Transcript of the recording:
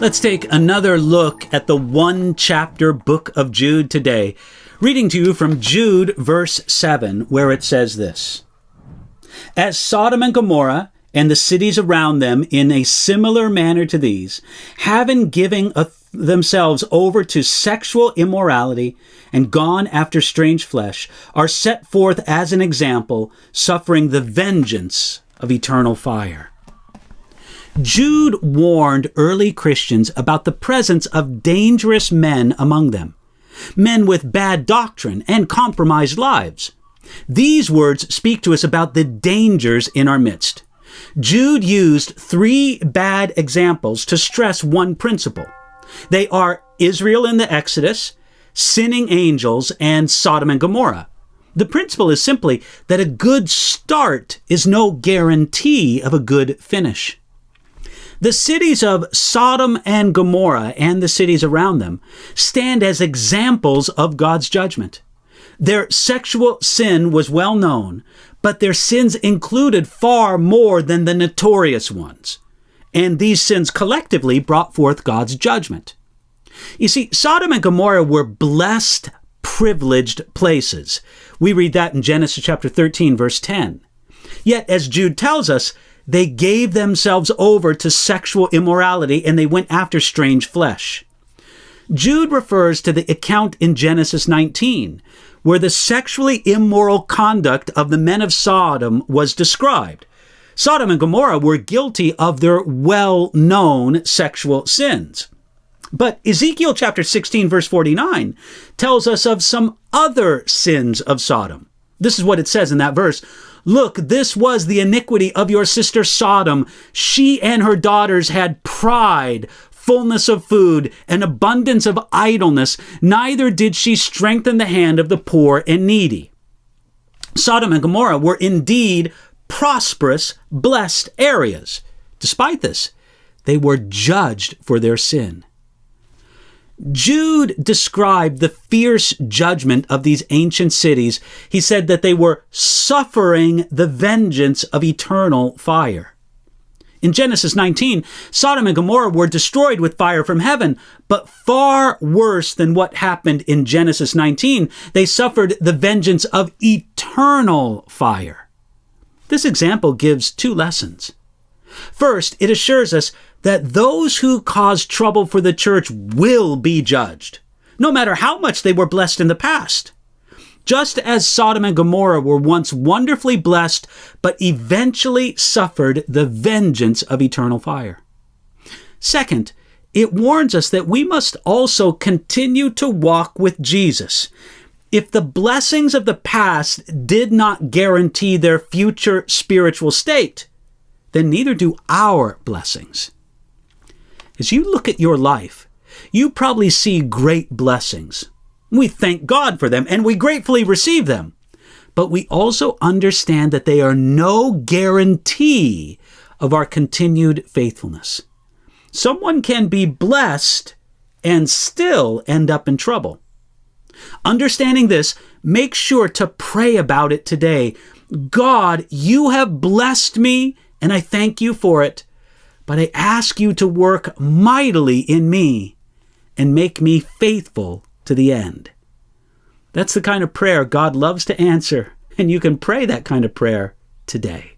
Let's take another look at the one-chapter book of Jude today. Reading to you from Jude, verse 7, where it says this: As Sodom and Gomorrah and the cities around them in a similar manner to these, having given themselves over to sexual immorality and gone after strange flesh, are set forth as an example, suffering the vengeance of eternal fire. Jude warned early Christians about the presence of dangerous men among them, men with bad doctrine and compromised lives. These words speak to us about the dangers in our midst. Jude used three bad examples to stress one principle. They are Israel in the Exodus, sinning angels, and Sodom and Gomorrah. The principle is simply that a good start is no guarantee of a good finish. The cities of Sodom and Gomorrah and the cities around them stand as examples of God's judgment. Their sexual sin was well known, but their sins included far more than the notorious ones. And these sins collectively brought forth God's judgment. You see, Sodom and Gomorrah were blessed, privileged places. We read that in Genesis chapter 13, verse 10. Yet, as Jude tells us, they gave themselves over to sexual immorality and they went after strange flesh. Jude refers to the account in Genesis 19, where the sexually immoral conduct of the men of Sodom was described. Sodom and Gomorrah were guilty of their well-known sexual sins. But Ezekiel chapter 16, verse 49 tells us of some other sins of Sodom. This is what it says in that verse: Look, this was the iniquity of your sister Sodom. She and her daughters had pride, fullness of food, and abundance of idleness. Neither did she strengthen the hand of the poor and needy. Sodom and Gomorrah were indeed prosperous, blessed areas. Despite this, they were judged for their sin. Jude described the fierce judgment of these ancient cities. He said that they were suffering the vengeance of eternal fire. In Genesis 19, Sodom and Gomorrah were destroyed with fire from heaven, but far worse than what happened in Genesis 19, they suffered the vengeance of eternal fire. This example gives two lessons. First, it assures us that those who cause trouble for the church will be judged, no matter how much they were blessed in the past. Just as Sodom and Gomorrah were once wonderfully blessed, but eventually suffered the vengeance of eternal fire. Second, it warns us that we must also continue to walk with Jesus. If the blessings of the past did not guarantee their future spiritual state, then neither do our blessings. As you look at your life, you probably see great blessings. We thank God for them and we gratefully receive them. But we also understand that they are no guarantee of our continued faithfulness. Someone can be blessed and still end up in trouble. Understanding this, make sure to pray about it today. God, you have blessed me and I thank you for it. But I ask you to work mightily in me and make me faithful to the end. That's the kind of prayer God loves to answer, and you can pray that kind of prayer today.